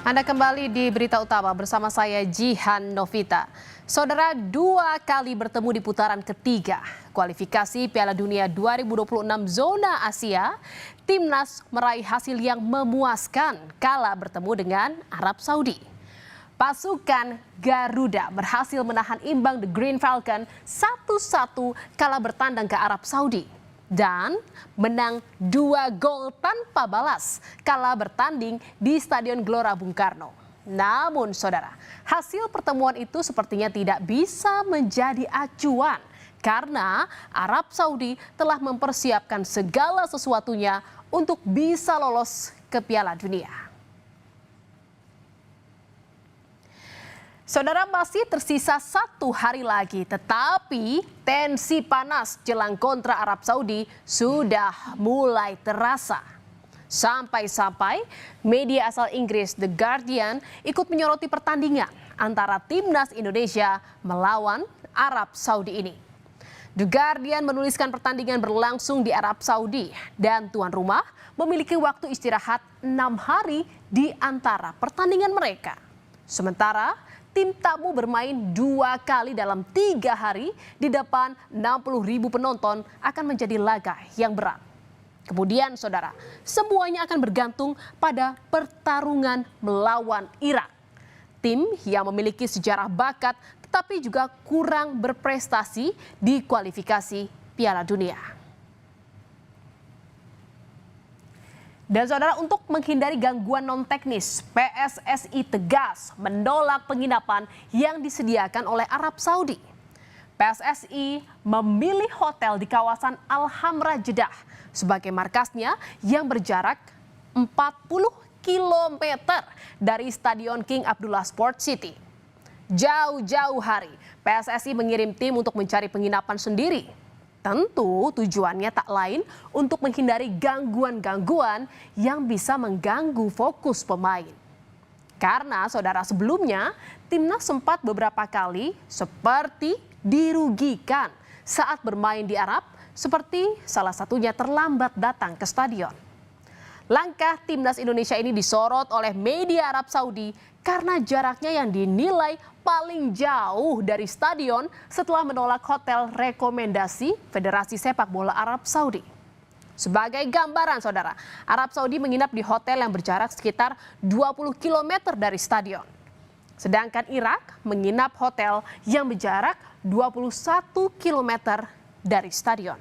Anda kembali di Berita Utama bersama saya Jihan Novita. Saudara, 2 kali bertemu di putaran ketiga kualifikasi Piala Dunia 2026 zona Asia, Timnas meraih hasil yang memuaskan kala bertemu dengan Arab Saudi. Pasukan Garuda berhasil menahan imbang The Green Falcon 1-1 kala bertandang ke Arab Saudi. Dan menang 2 gol tanpa balas kala bertanding di Stadion Gelora Bung Karno. Namun saudara, hasil pertemuan itu sepertinya tidak bisa menjadi acuan karena Arab Saudi telah mempersiapkan segala sesuatunya untuk bisa lolos ke Piala Dunia. Saudara, masih tersisa 1 hari lagi, tetapi tensi panas jelang kontra Arab Saudi sudah mulai terasa. Sampai-sampai media asal Inggris The Guardian ikut menyoroti pertandingan antara timnas Indonesia melawan Arab Saudi ini. The Guardian menuliskan pertandingan berlangsung di Arab Saudi dan tuan rumah memiliki waktu istirahat 6 hari di antara pertandingan mereka. Sementara tim tamu bermain 2 kali dalam 3 hari di depan 60.000 penonton akan menjadi laga yang berat. Kemudian saudara, semuanya akan bergantung pada pertarungan melawan Irak. Tim yang memiliki sejarah bakat tetapi juga kurang berprestasi di kualifikasi Piala Dunia. Dan saudara, untuk menghindari gangguan non-teknis, PSSI tegas menolak penginapan yang disediakan oleh Arab Saudi. PSSI memilih hotel di kawasan Al-Hamra Jeddah sebagai markasnya yang berjarak 40 km dari Stadion King Abdullah Sport City. Jauh-jauh hari, PSSI mengirim tim untuk mencari penginapan sendiri. Tentu tujuannya tak lain untuk menghindari gangguan-gangguan yang bisa mengganggu fokus pemain. Karena saudara, sebelumnya timnas sempat beberapa kali seperti dirugikan saat bermain di Arab, seperti salah satunya terlambat datang ke stadion. Langkah timnas Indonesia ini disorot oleh media Arab Saudi karena jaraknya yang dinilai paling jauh dari stadion setelah menolak hotel rekomendasi Federasi Sepak Bola Arab Saudi. Sebagai gambaran saudara, Arab Saudi menginap di hotel yang berjarak sekitar 20 km dari stadion. Sedangkan Irak menginap hotel yang berjarak 21 km dari stadion.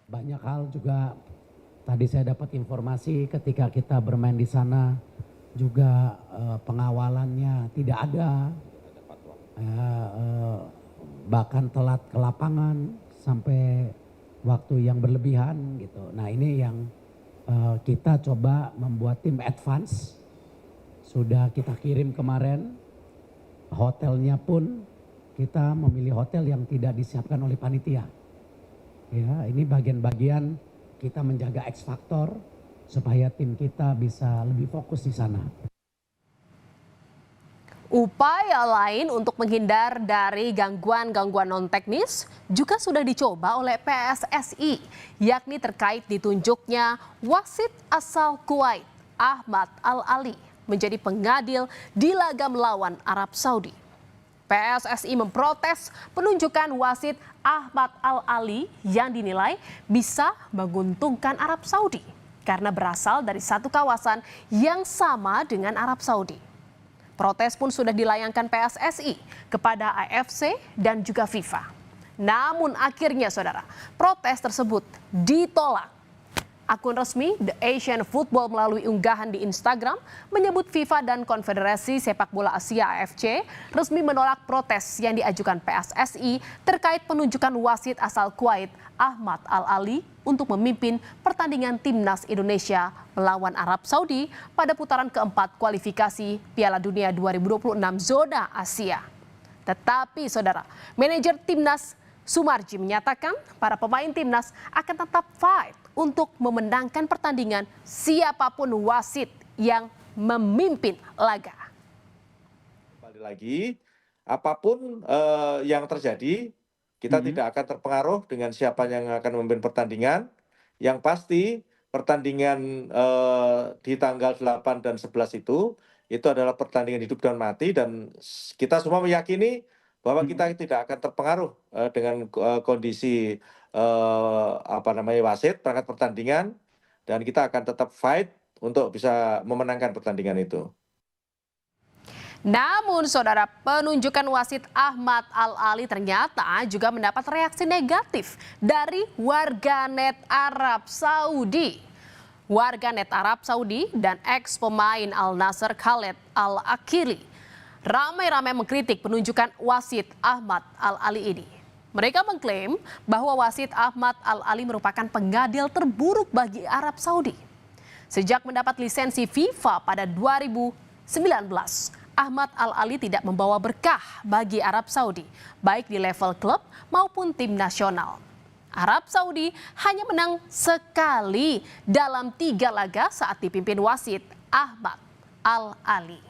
Banyak hal juga tadi saya dapat informasi ketika kita bermain di sana juga pengawalannya tidak ada, bahkan telat ke lapangan sampai waktu yang berlebihan gitu. Nah ini yang kita coba membuat tim advance, sudah kita kirim kemarin, hotelnya pun kita memilih hotel yang tidak disiapkan oleh panitia. Ya, ini bagian-bagian kita menjaga X faktor supaya tim kita bisa lebih fokus di sana. Upaya lain untuk menghindar dari gangguan-gangguan non-teknis juga sudah dicoba oleh PSSI, yakni terkait ditunjuknya wasit asal Kuwait Ahmad Al-Ali menjadi pengadil di laga melawan Arab Saudi. PSSI memprotes penunjukan wasit Ahmad Al-Ali yang dinilai bisa menguntungkan Arab Saudi karena berasal dari satu kawasan yang sama dengan Arab Saudi. Protes pun sudah dilayangkan PSSI kepada AFC dan juga FIFA. Namun akhirnya saudara, protes tersebut ditolak. Akun resmi The Asian Football melalui unggahan di Instagram menyebut FIFA dan Konfederasi Sepak Bola Asia AFC resmi menolak protes yang diajukan PSSI terkait penunjukan wasit asal Kuwait Ahmad Al-Ali untuk memimpin pertandingan timnas Indonesia melawan Arab Saudi pada putaran keempat kualifikasi Piala Dunia 2026 zona Asia. Tetapi saudara, manajer timnas Sumarji menyatakan para pemain timnas akan tetap fight untuk memenangkan pertandingan siapapun wasit yang memimpin laga. Kembali lagi, apapun yang terjadi, kita tidak akan terpengaruh dengan siapa yang akan memimpin pertandingan. Yang pasti pertandingan di tanggal 8 dan 11 itu adalah pertandingan hidup dan mati, dan kita semua meyakini bahwa kita tidak akan terpengaruh dengan kondisi wasit perangkat pertandingan, dan kita akan tetap fight untuk bisa memenangkan pertandingan itu. Namun, saudara, penunjukan wasit Ahmad Al-Ali ternyata juga mendapat reaksi negatif dari warganet Arab Saudi. Warganet Arab Saudi dan ex-pemain Al-Nassr Khaled Al-Aqili ramai-ramai mengkritik penunjukan wasit Ahmad Al-Ali ini. Mereka mengklaim bahwa wasit Ahmad Al-Ali merupakan penggadil terburuk bagi Arab Saudi. Sejak mendapat lisensi FIFA pada 2019, Ahmad Al-Ali tidak membawa berkah bagi Arab Saudi, baik di level klub maupun tim nasional. Arab Saudi hanya menang sekali dalam 3 laga saat dipimpin wasit Ahmad Al-Ali.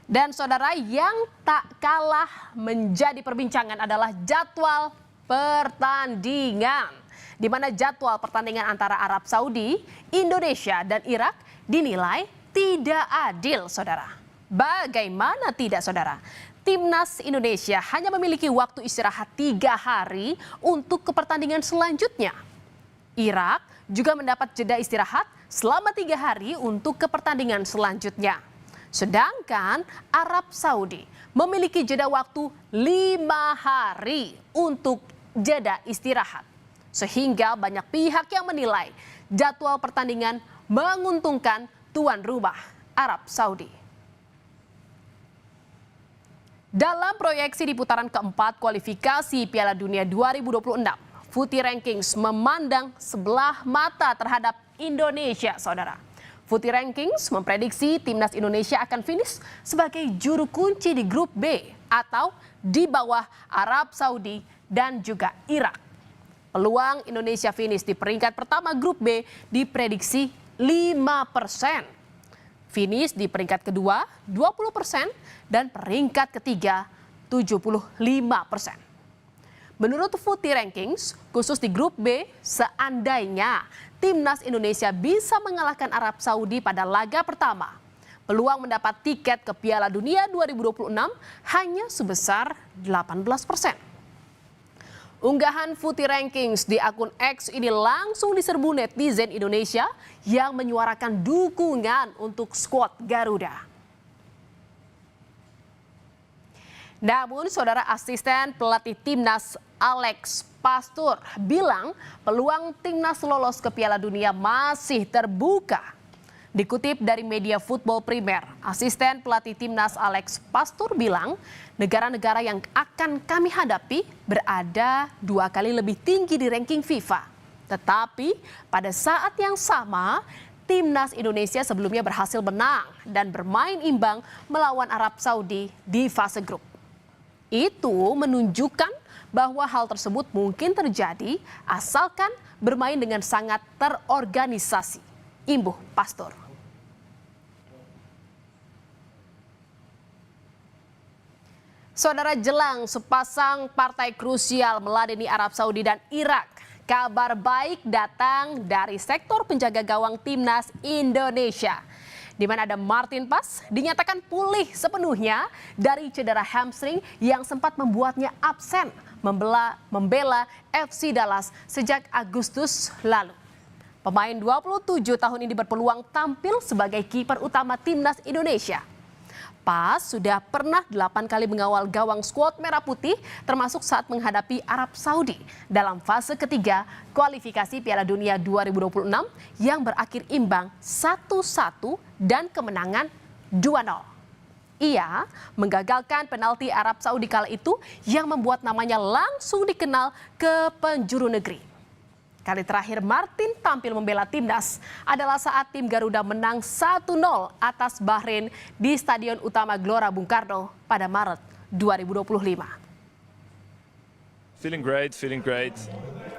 Dan saudara, yang tak kalah menjadi perbincangan adalah jadwal pertandingan, di mana jadwal pertandingan antara Arab Saudi, Indonesia, dan Irak dinilai tidak adil, saudara. Bagaimana tidak, saudara? Timnas Indonesia hanya memiliki waktu istirahat 3 hari untuk ke pertandingan selanjutnya. Irak juga mendapat jeda istirahat selama 3 hari untuk ke pertandingan selanjutnya. Sedangkan Arab Saudi memiliki jeda waktu 5 hari untuk jeda istirahat. Sehingga banyak pihak yang menilai jadwal pertandingan menguntungkan tuan rumah Arab Saudi. Dalam proyeksi di putaran keempat kualifikasi Piala Dunia 2026, Footy Rankings memandang sebelah mata terhadap Indonesia, saudara. Footy Rankings memprediksi timnas Indonesia akan finish sebagai juru kunci di grup B atau di bawah Arab Saudi dan juga Irak. Peluang Indonesia finish di peringkat pertama grup B diprediksi 5%. Finish di peringkat kedua 20% dan peringkat ketiga 75%. Menurut Footy Rankings, khusus di grup B, seandainya timnas Indonesia bisa mengalahkan Arab Saudi pada laga pertama, peluang mendapat tiket ke Piala Dunia 2026 hanya sebesar 18%. Unggahan Footy Rankings di akun X ini langsung diserbu netizen Indonesia yang menyuarakan dukungan untuk skuad Garuda. Namun, saudara, asisten pelatih timnas Alex Pastoor bilang peluang timnas lolos ke Piala Dunia masih terbuka. Dikutip dari media Football Primer, asisten pelatih timnas Alex Pastoor bilang negara-negara yang akan kami hadapi berada 2 kali lebih tinggi di ranking FIFA. Tetapi pada saat yang sama, timnas Indonesia sebelumnya berhasil menang dan bermain imbang melawan Arab Saudi di fase grup. Itu menunjukkan bahwa hal tersebut mungkin terjadi asalkan bermain dengan sangat terorganisasi. Imbuh Pastoor. Saudara, jelang sepasang partai krusial meladeni Arab Saudi dan Irak, kabar baik datang dari sektor penjaga gawang timnas Indonesia, di mana ada Martin Paes dinyatakan pulih sepenuhnya dari cedera hamstring yang sempat membuatnya absen membela FC Dallas sejak Agustus lalu. Pemain 27 tahun ini berpeluang tampil sebagai kiper utama timnas Indonesia. Paes sudah pernah 8 kali mengawal gawang skuad Merah Putih, termasuk saat menghadapi Arab Saudi dalam fase ketiga kualifikasi Piala Dunia 2026 yang berakhir imbang 1-1 dan kemenangan 2-0. Ia menggagalkan penalti Arab Saudi kala itu yang membuat namanya langsung dikenal ke penjuru negeri. Kali terakhir Martin tampil membela timnas adalah saat tim Garuda menang 1-0 atas Bahrain di Stadion Utama Gelora Bung Karno pada Maret 2025. Feeling great.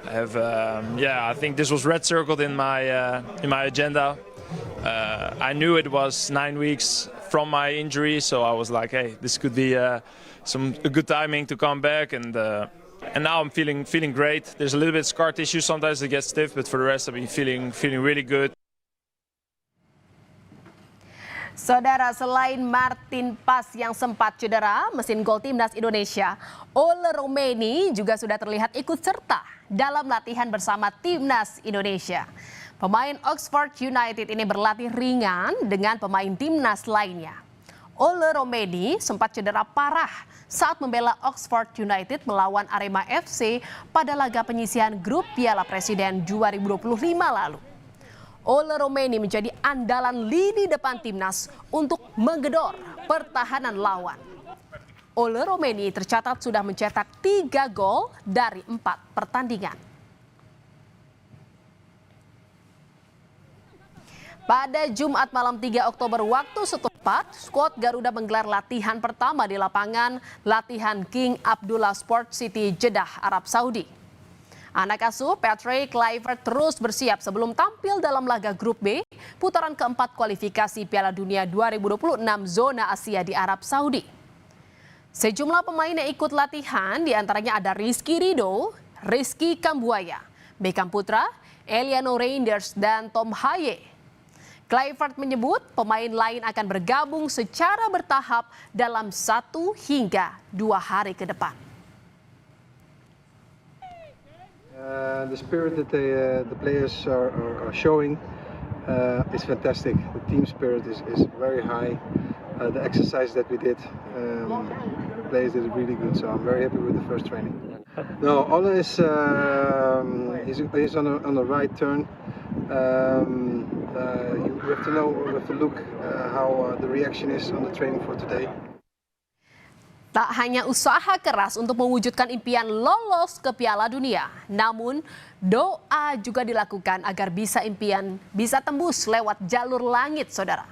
I think this was red circled in my agenda. I knew it was 9 weeks from my injury, so I was like, hey, this could be a good timing to come back, and and now I'm feeling great. There's a little bit scar tissue sometimes it gets stiff, but for the rest I've been feeling really good. Saudara, selain Martin Pas yang sempat cedera, mesin gol timnas Indonesia, Ole Roemeni juga sudah terlihat ikut serta dalam latihan bersama timnas Indonesia. Pemain Oxford United ini berlatih ringan dengan pemain timnas lainnya. Ole Roemeni sempat cedera parah saat membela Oxford United melawan Arema FC pada laga penyisihan grup Piala Presiden 2025 lalu. Ole Roemeni menjadi andalan lini depan timnas untuk menggedor pertahanan lawan. Ole Roemeni tercatat sudah mencetak 3 gol dari 4 pertandingan. Pada Jumat malam 3 Oktober waktu setempat, skuad Garuda menggelar latihan pertama di lapangan latihan King Abdullah Sport City, Jeddah, Arab Saudi. Anak asuh Patrick Kluivert terus bersiap sebelum tampil dalam laga grup B putaran keempat kualifikasi Piala Dunia 2026 zona Asia di Arab Saudi. Sejumlah pemain yang ikut latihan diantaranya ada Rizky Ridho, Rizky Kambuaya, Beckham Putra, Eliano Reinders, dan Tom Haye. Kluivert menyebut pemain lain akan bergabung secara bertahap dalam 1 hingga 2 hari ke depan. The spirit that the players are showing is fantastic. The team spirit is very high. The exercise that we did, the players did really good. So I'm very happy with the first training. No, Ole is he's on the right turn. You have to know, you have to look how the reaction is on the training for today. Tak hanya usaha keras untuk mewujudkan impian lolos ke Piala Dunia, namun doa juga dilakukan agar impian bisa tembus lewat jalur langit, saudara.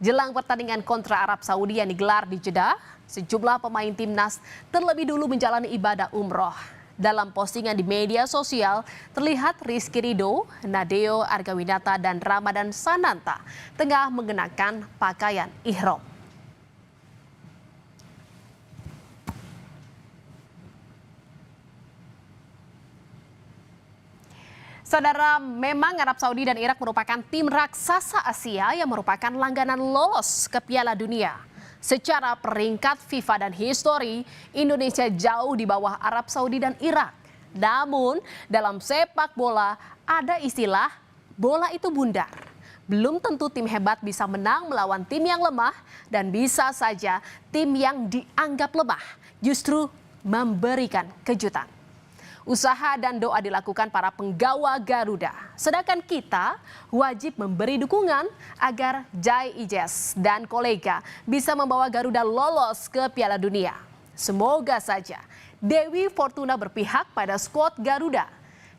Jelang pertandingan kontra Arab Saudi yang digelar di Jeddah, sejumlah pemain timnas terlebih dulu menjalani ibadah umroh. Dalam postingan di media sosial, terlihat Rizky Ridho, Nadeo Argawinata, dan Ramadan Sananta tengah mengenakan pakaian ihram. Saudara, memang Arab Saudi dan Irak merupakan tim raksasa Asia yang merupakan langganan lolos ke Piala Dunia. Secara peringkat FIFA dan histori, Indonesia jauh di bawah Arab Saudi dan Irak. Namun, dalam sepak bola ada istilah bola itu bundar. Belum tentu tim hebat bisa menang melawan tim yang lemah, dan bisa saja tim yang dianggap lemah justru memberikan kejutan. Usaha dan doa dilakukan para penggawa Garuda. Sedangkan kita wajib memberi dukungan agar Jai Ijes dan kolega bisa membawa Garuda lolos ke Piala Dunia. Semoga saja Dewi Fortuna berpihak pada skuad Garuda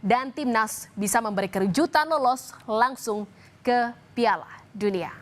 dan timnas bisa memberi kejutan lolos langsung ke Piala Dunia.